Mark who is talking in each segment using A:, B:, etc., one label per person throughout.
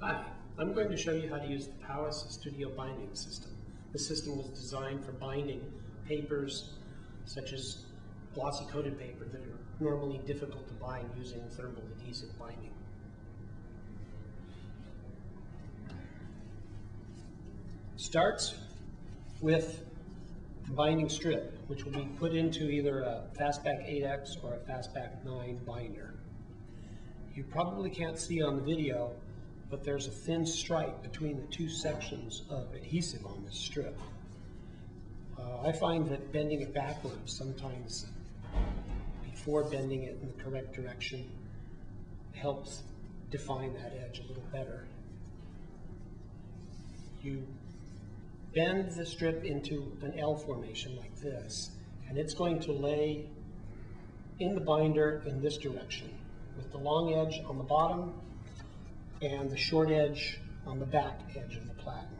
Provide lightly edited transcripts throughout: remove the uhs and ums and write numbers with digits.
A: Hi, I'm going to show you how to use the Powis Studio binding system. This system was designed for binding papers such as glossy coated paper that are normally difficult to bind using thermal adhesive binding. Starts with the binding strip, which will be put into either a Fastback 8X or a Fastback 9 binder. You probably can't see on the video, but there's a thin stripe between the two sections of adhesive on this strip. I find that bending it backwards sometimes before bending it in the correct direction helps define that edge a little better. You bend the strip into an L formation like this, and it's going to lay in the binder in this direction, with the long edge on the bottom and the short edge on the back edge of the platen.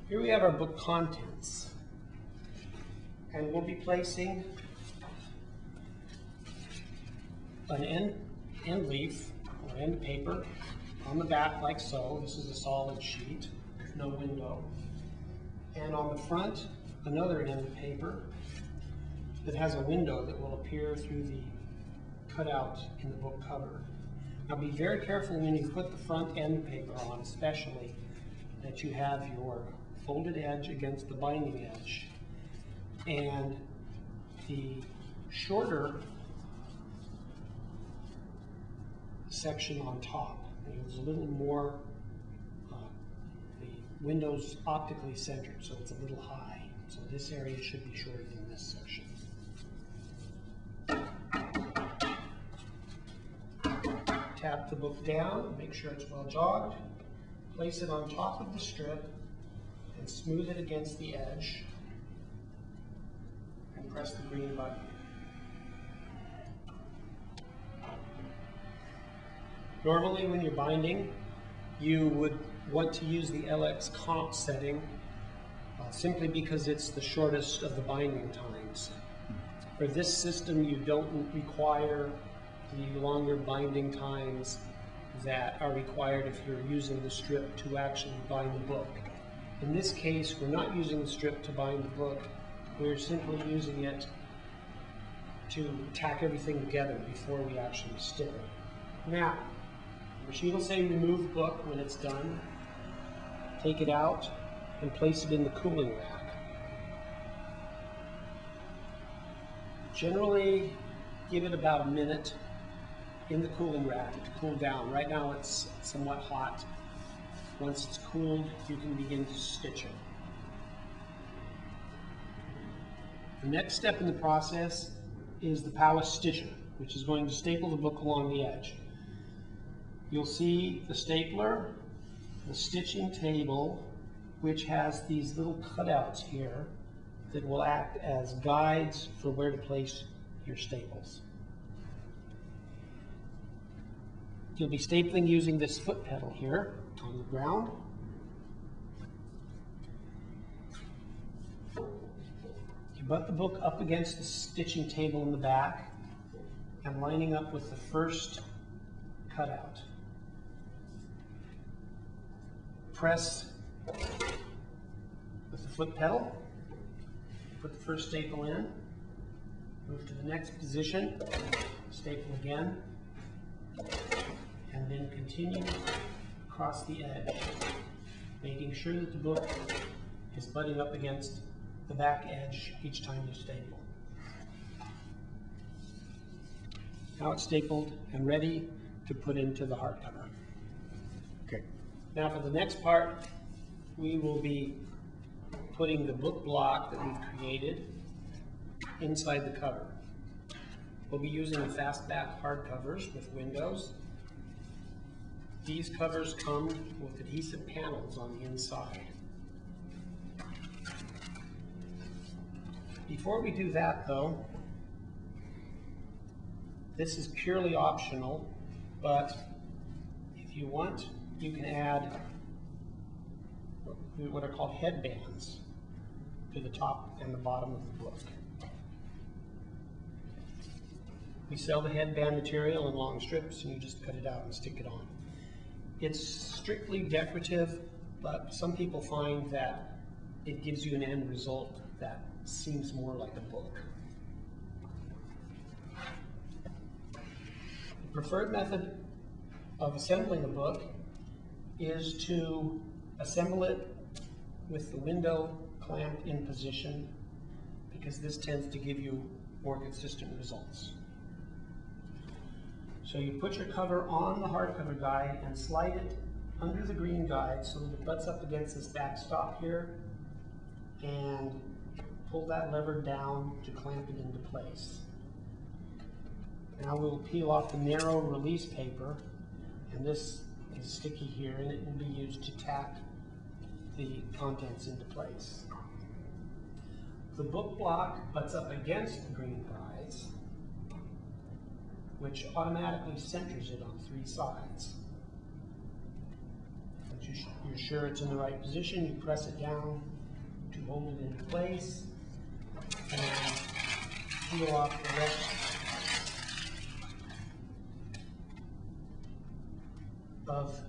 A: Here we have our book contents, and we'll be placing an end leaf or end paper on the back like so. This is a solid sheet with no window. And on the front, another end paper that has a window that will appear through the cutout in the book cover. Now be very careful when you put the front end paper on, especially, that you have your folded edge against the binding edge and the shorter section on top. There's a little more, the window's optically centered, so it's a little high. So this area should be shorter than this section. Tap the book down, make sure it's well jogged, place it on top of the strip, and smooth it against the edge, and press the green button. Normally when you're binding, you would want to use the LX comp setting simply because it's the shortest of the binding times. For this system, you don't require the longer binding times that are required if you're using the strip to actually bind the book. In this case, we're not using the strip to bind the book, we're simply using it to tack everything together before we actually stick it. Now, the machine will say remove book when it's done. Take it out and place it in the cooling rack. Generally, give it about a minute in the cooling rack to cool down. Right now it's somewhat hot. Once it's cooled, you can begin to stitch it. The next step in the process is the Powis stitcher, which is going to staple the book along the edge. You'll see the stapler, the stitching table, which has these little cutouts here that will act as guides for where to place your staples. You'll be stapling using this foot pedal here on the ground. You butt the book up against the stitching table in the back and lining up with the first cutout. Press with the foot pedal, put the first staple in, move to the next position, staple again, and then continue across the edge, making sure that the book is butting up against the back edge each time you staple. Now it's stapled and ready to put into the hardcover. Okay. Now for the next part, we will be putting the book block that we've created inside the cover. We'll be using the Fastback hardcovers with windows. These covers come with adhesive panels on the inside. Before we do that though, this is purely optional, but if you want, you can add what are called headbands to the top and the bottom of the book. We sell the headband material in long strips, and you just cut it out and stick it on. It's strictly decorative, but some people find that it gives you an end result that seems more like a book. The preferred method of assembling a book is to assemble it with the window clamp in position, because this tends to give you more consistent results. So you put your cover on the hardcover guide and slide it under the green guide so that it butts up against this backstop here, and pull that lever down to clamp it into place. Now we'll peel off the narrow release paper, and this is sticky here, and it will be used to tack the contents into place. The book block butts up against the green guides, which automatically centers it on 3 sides. Once you're sure it's in the right position, you press it down to hold it in place, and peel off the rest of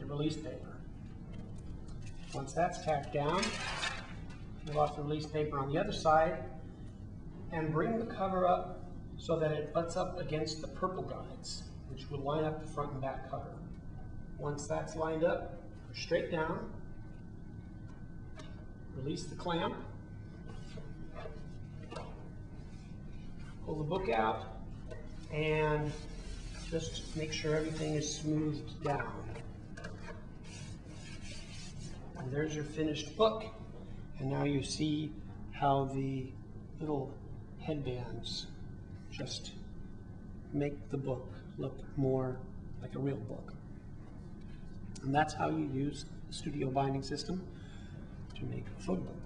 A: the release paper. Once that's tacked down, peel off the release paper on the other side and bring the cover up so that it butts up against the purple guides, which will line up the front and back cover. Once that's lined up, push straight down, release the clamp, pull the book out, and just make sure everything is smoothed down. And there's your finished book. And now you see how the little headbands just make the book look more like a real book. And that's how you use the Studio Binding System to make a photo book.